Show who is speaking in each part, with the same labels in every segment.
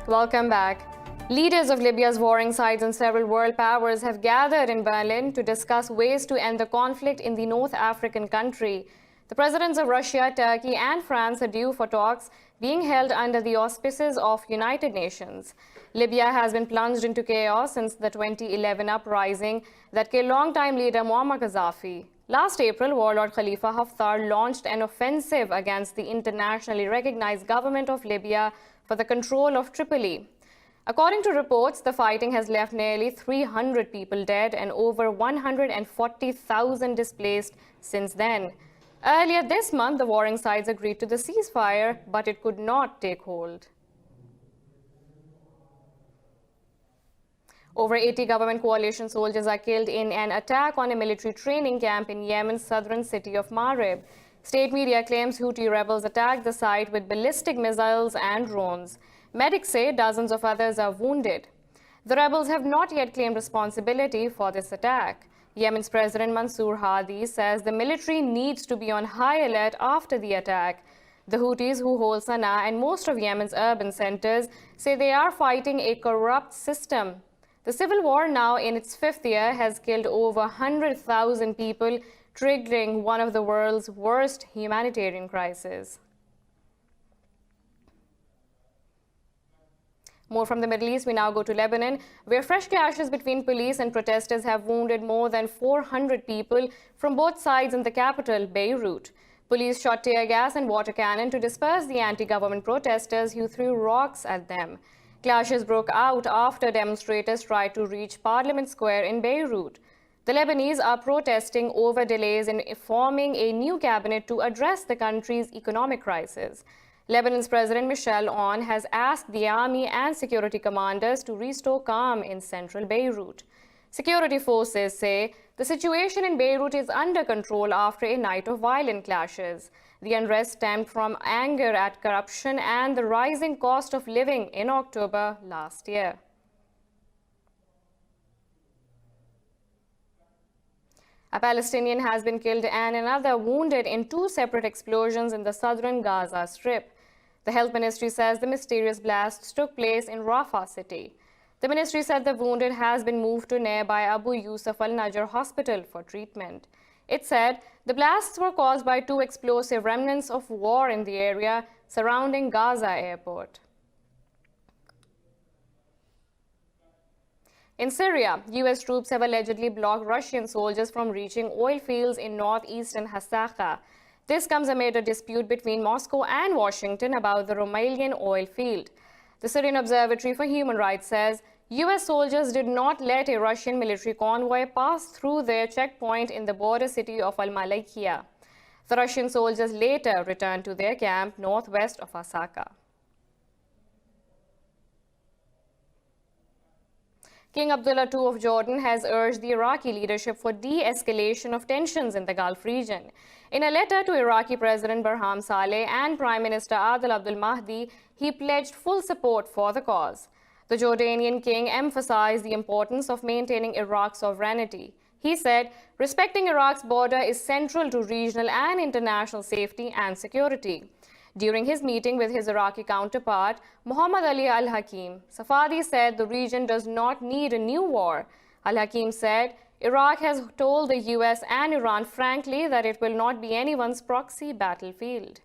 Speaker 1: Welcome back. Leaders of Libya's warring sides and several world powers have gathered in Berlin to discuss ways to end the conflict in the North African country. The presidents of Russia, Turkey and France are due for talks being held under the auspices of United Nations. Libya has been plunged into chaos since the 2011 uprising that killed longtime leader Muammar Gaddafi. Last April, warlord Khalifa Haftar launched an offensive against the internationally recognized government of Libya for the control of Tripoli. According to reports, the fighting has left nearly 300 people dead and over 140,000 displaced since then. Earlier this month, the warring sides agreed to the ceasefire, but it could not take hold. Over 80 government coalition soldiers are killed in an attack on a military training camp in Yemen's southern city of Marib. State media claims Houthi rebels attacked the site with ballistic missiles and drones. Medics say dozens of others are wounded. The rebels have not yet claimed responsibility for this attack. Yemen's President Mansour Hadi says the military needs to be on high alert after the attack. The Houthis, who hold Sana'a and most of Yemen's urban centers, say they are fighting a corrupt system. The civil war, now in its fifth year, has killed over 100,000 people, triggering one of the world's worst humanitarian crises. More from the Middle East, we now go to Lebanon, where fresh clashes between police and protesters have wounded more than 400 people from both sides in the capital, Beirut. Police shot tear gas and water cannon to disperse the anti-government protesters who threw rocks at them. Clashes broke out after demonstrators tried to reach Parliament Square in Beirut. The Lebanese are protesting over delays in forming a new cabinet to address the country's economic crisis. Lebanon's President Michel Aoun has asked the army and security commanders to restore calm in central Beirut. Security forces say the situation in Beirut is under control after a night of violent clashes. The unrest stemmed from anger at corruption and the rising cost of living in October last year. A Palestinian has been killed and another wounded in two separate explosions in the southern Gaza Strip. The health ministry says the mysterious blasts took place in Rafah city. The ministry said the wounded has been moved to nearby Abu Yusuf al-Najjar hospital for treatment. It said the blasts were caused by two explosive remnants of war in the area surrounding Gaza airport. In Syria, U.S. troops have allegedly blocked Russian soldiers from reaching oil fields in northeastern Hasakah. This comes amid a dispute between Moscow and Washington about the Romanian oil field. The Syrian Observatory for Human Rights says U.S. soldiers did not let a Russian military convoy pass through their checkpoint in the border city of Al-Malaikia. The Russian soldiers later returned to their camp northwest of Hasakah. King Abdullah II of Jordan has urged the Iraqi leadership for de-escalation of tensions in the Gulf region. In a letter to Iraqi President Barham Saleh and Prime Minister Adel Abdul Mahdi, he pledged full support for the cause. The Jordanian king emphasized the importance of maintaining Iraq's sovereignty. He said, respecting Iraq's border is central to regional and international safety and security. During his meeting with his Iraqi counterpart, Muhammad Ali al-Hakim, Safadi said the region does not need a new war. Al-Hakim said, Iraq has told the US and Iran frankly that it will not be anyone's proxy battlefield.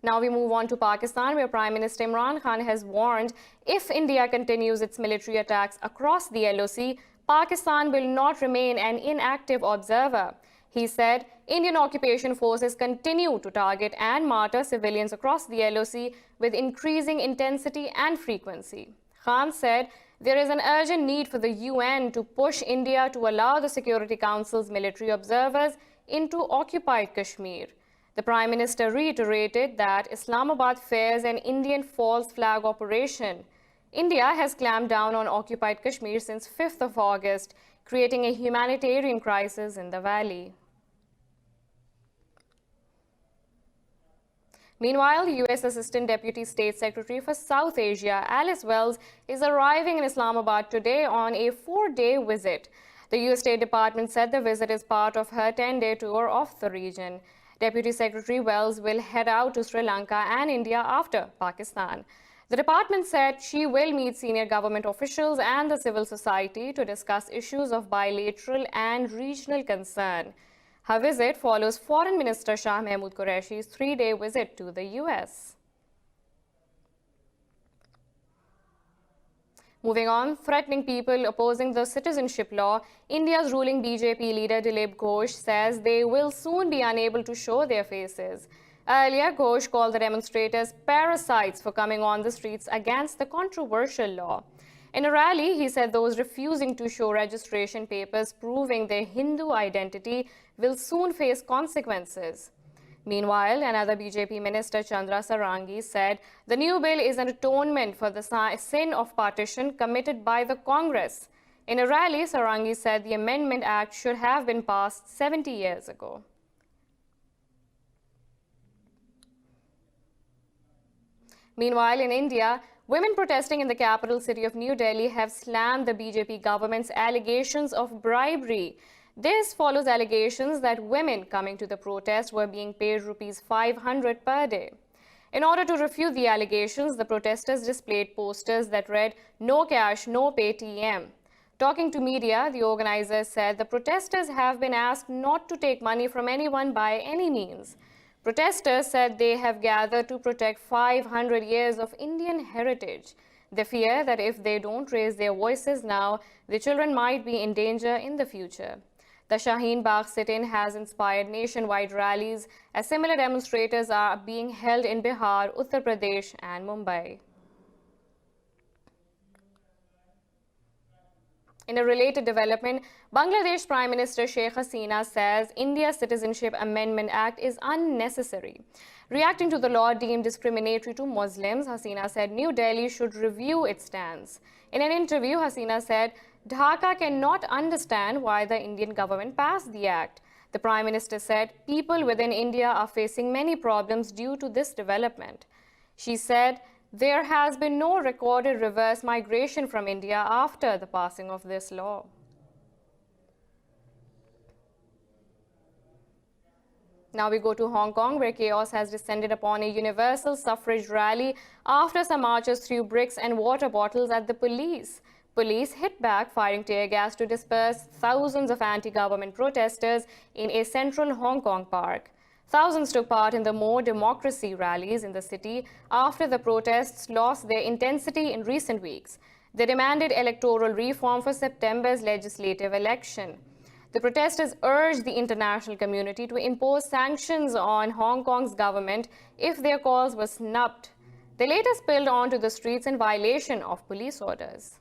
Speaker 1: Now we move on to Pakistan, where Prime Minister Imran Khan has warned if India continues its military attacks across the LOC, Pakistan will not remain an inactive observer. He said, Indian occupation forces continue to target and martyr civilians across the LOC with increasing intensity and frequency. Khan said, there is an urgent need for the UN to push India to allow the Security Council's military observers into occupied Kashmir. The Prime Minister reiterated that Islamabad fears an Indian false flag operation. India has clamped down on occupied Kashmir since 5th of August, creating a humanitarian crisis in the valley. Meanwhile, U.S. Assistant Deputy State Secretary for South Asia, Alice Wells, is arriving in Islamabad today on a 4-day visit. The U.S. State Department said the visit is part of her 10-day tour of the region. Deputy Secretary Wells will head out to Sri Lanka and India after Pakistan. The department said she will meet senior government officials and the civil society to discuss issues of bilateral and regional concern. Her visit follows Foreign Minister Shah Mahmood Qureshi's three-day visit to the US. Moving on, threatening people opposing the citizenship law, India's ruling BJP leader Dilip Ghosh says they will soon be unable to show their faces. Earlier, Ghosh called the demonstrators parasites for coming on the streets against the controversial law. In a rally, he said those refusing to show registration papers proving their Hindu identity will soon face consequences. Meanwhile, another BJP minister, Chandra Sarangi, said the new bill is an atonement for the sin of partition committed by the Congress. In a rally, Sarangi said the Amendment Act should have been passed 70 years ago. Meanwhile, in India, women protesting in the capital city of New Delhi have slammed the BJP government's allegations of bribery. This follows allegations that women coming to the protest were being paid Rs 500 per day. In order to refute the allegations, the protesters displayed posters that read, "No cash, no pay TM." Talking to media, the organizers said the protesters have been asked not to take money from anyone by any means. Protesters said they have gathered to protect 500 years of Indian heritage. They fear that if they don't raise their voices now, the children might be in danger in the future. The Shaheen Bagh sit-in has inspired nationwide rallies as similar demonstrators are being held in Bihar, Uttar Pradesh and Mumbai. In a related development, Bangladesh Prime Minister Sheikh Hasina says India's Citizenship Amendment Act is unnecessary. Reacting to the law deemed discriminatory to Muslims, Hasina said New Delhi should review its stance. In an interview, Hasina said Dhaka cannot understand why the Indian government passed the act. The Prime Minister said people within India are facing many problems due to this development. She said there has been no recorded reverse migration from India after the passing of this law. Now we go to Hong Kong, where chaos has descended upon a universal suffrage rally after some marchers threw bricks and water bottles at the police. Police hit back, firing tear gas to disperse thousands of anti-government protesters in a central Hong Kong park. Thousands took part in the More Democracy rallies in the city after the protests lost their intensity in recent weeks. They demanded electoral reform for September's legislative election. The protesters urged the international community to impose sanctions on Hong Kong's government if their calls were snubbed. They later spilled onto the streets in violation of police orders.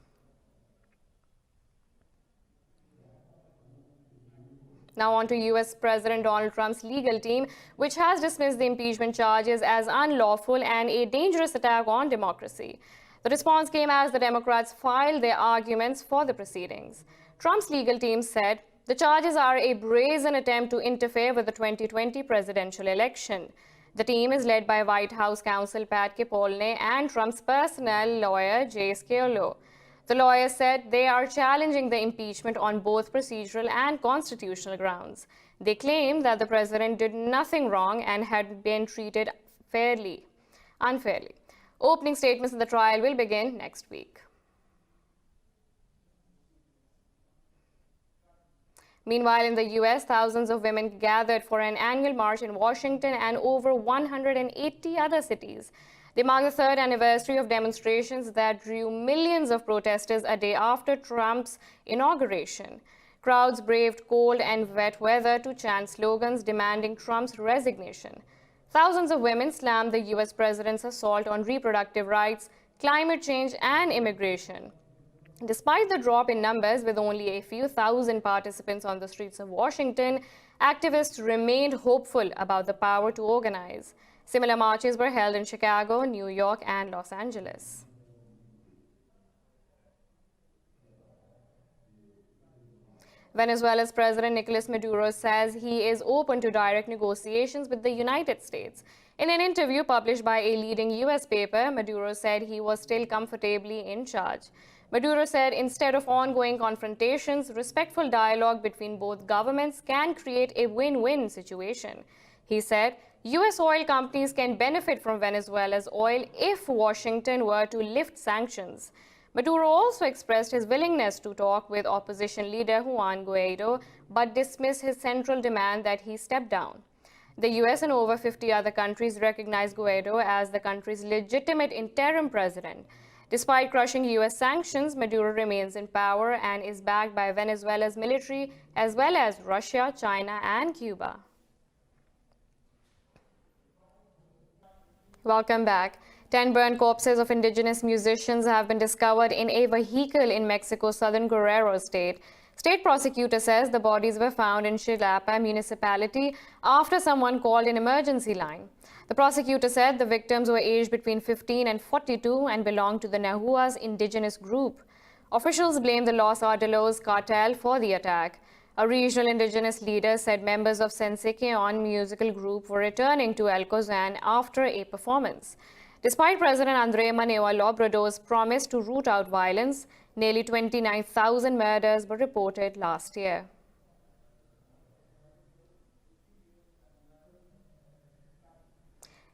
Speaker 1: Now on to US President Donald Trump's legal team, which has dismissed the impeachment charges as unlawful and a dangerous attack on democracy. The response came as the Democrats filed their arguments for the proceedings. Trump's legal team said the charges are a brazen attempt to interfere with the 2020 presidential election. The team is led by White House counsel Pat Cipollone and Trump's personal lawyer Jay Sciolo. The lawyer said they are challenging the impeachment on both procedural and constitutional grounds. They claim that the president did nothing wrong and had been treated unfairly. Opening statements in the trial will begin next week. Meanwhile, in the US, thousands of women gathered for an annual march in Washington and over 180 other cities. They mark the third anniversary of demonstrations that drew millions of protesters a day after Trump's inauguration. Crowds braved cold and wet weather to chant slogans demanding Trump's resignation. Thousands of women slammed the US president's assault on reproductive rights, climate change, and immigration. Despite the drop in numbers, with only a few thousand participants on the streets of Washington, activists remained hopeful about the power to organize. Similar marches were held in Chicago, New York, and Los Angeles. Venezuela's President Nicolas Maduro says he is open to direct negotiations with the United States. In an interview published by a leading US paper, Maduro said he was still comfortably in charge. Maduro said instead of ongoing confrontations, respectful dialogue between both governments can create a win-win situation. He said, U.S. oil companies can benefit from Venezuela's oil if Washington were to lift sanctions. Maduro also expressed his willingness to talk with opposition leader Juan Guaido, but dismissed his central demand that he step down. The U.S. and over 50 other countries recognize Guaido as the country's legitimate interim president. Despite crushing U.S. sanctions, Maduro remains in power and is backed by Venezuela's military as well as Russia, China, and Cuba. Welcome back. 10 burned corpses of indigenous musicians have been discovered in a vehicle in Mexico's southern Guerrero state. State prosecutor says the bodies were found in Xilapa municipality after someone called an emergency line. The prosecutor said the victims were aged between 15 and 42 and belonged to the Nahuas indigenous group. Officials blame the Los Ardelos cartel for the attack. A regional indigenous leader said members of Sensequeon musical group were returning to El Cozan after a performance. Despite President Andrés Manuel Obrador's promise to root out violence, nearly 29,000 murders were reported last year.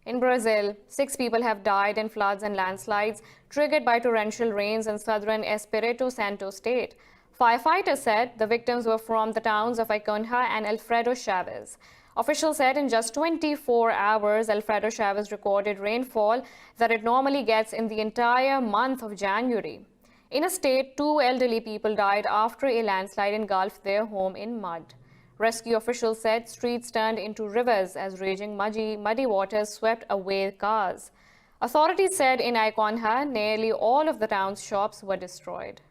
Speaker 1: In Brazil, 6 people have died in floods and landslides triggered by torrential rains in southern Espírito Santo state. Firefighters said the victims were from the towns of Iconha and Alfredo Chaves. Officials said in just 24 hours, Alfredo Chaves recorded rainfall that it normally gets in the entire month of January. In a state, 2 elderly people died after a landslide engulfed their home in mud. Rescue officials said streets turned into rivers as raging muddy waters swept away cars. Authorities said in Iconha, nearly all of the town's shops were destroyed.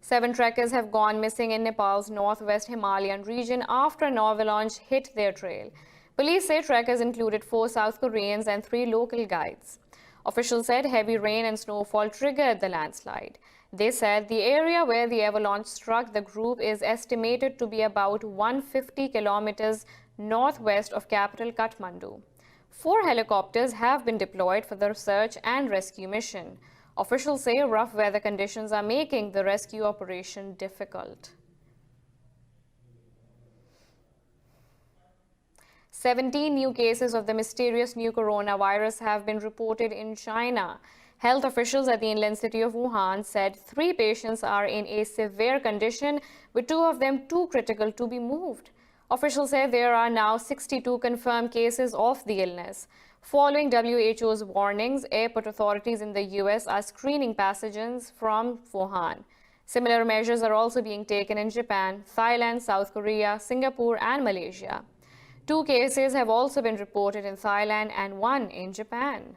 Speaker 1: 7 trekkers have gone missing in Nepal's northwest Himalayan region after an avalanche hit their trail. Police say trekkers included 4 South Koreans and 3 local guides. Officials said heavy rain and snowfall triggered the landslide. They said the area where the avalanche struck the group is estimated to be about 150 kilometers northwest of capital Kathmandu. 4 helicopters have been deployed for the search and rescue mission. Officials say rough weather conditions are making the rescue operation difficult. 17 new cases of the mysterious new coronavirus have been reported in China. Health officials at the inland city of Wuhan said 3 patients are in a severe condition, with 2 of them too critical to be moved. Officials say there are now 62 confirmed cases of the illness. Following WHO's warnings, airport authorities in the U.S. are screening passengers from Wuhan. Similar measures are also being taken in Japan, Thailand, South Korea, Singapore, and Malaysia. 2 cases have also been reported in Thailand and 1 in Japan.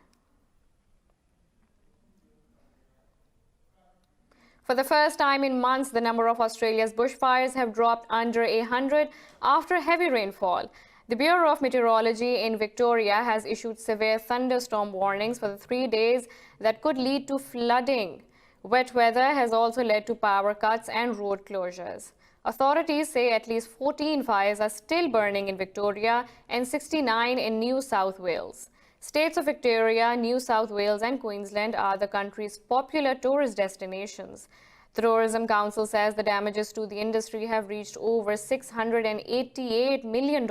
Speaker 1: For the first time in months, the number of Australia's bushfires have dropped under 100 after heavy rainfall. The Bureau of Meteorology in Victoria has issued severe thunderstorm warnings for the 3 days that could lead to flooding. Wet weather has also led to power cuts and road closures. Authorities say at least 14 fires are still burning in Victoria and 69 in New South Wales. States of Victoria, New South Wales, and Queensland are the country's popular tourist destinations. The Tourism Council says the damages to the industry have reached over $688 million.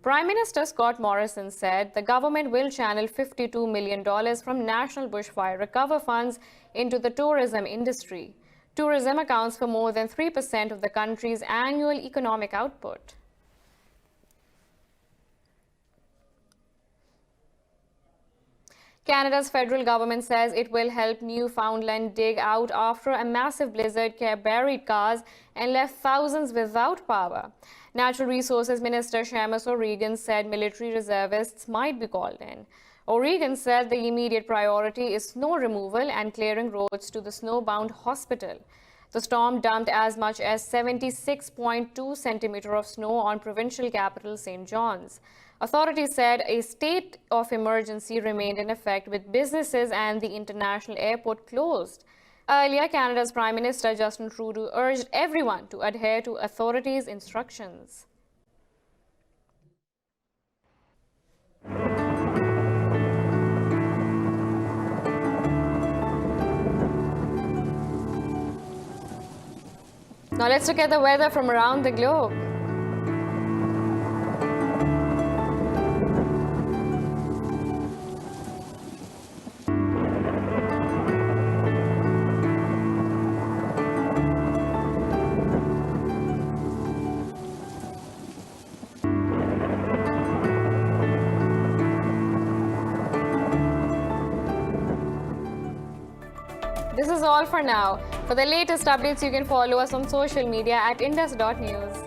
Speaker 1: Prime Minister Scott Morrison said the government will channel $52 million from National Bushfire Recover Funds into the tourism industry. Tourism accounts for more than 3% of the country's annual economic output. Canada's federal government says it will help Newfoundland dig out after a massive blizzard buried cars and left thousands without power. Natural Resources Minister Seamus O'Regan said military reservists might be called in. O'Regan said the immediate priority is snow removal and clearing roads to the snowbound hospital. The storm dumped as much as 76.2 centimeters of snow on provincial capital St. John's. Authorities said a state of emergency remained in effect with businesses and the international airport closed. Earlier, Canada's Prime Minister Justin Trudeau urged everyone to adhere to authorities' instructions. Now let's look at the weather from around the globe. This is all for now. For the latest updates, you can follow us on social media at indus.news.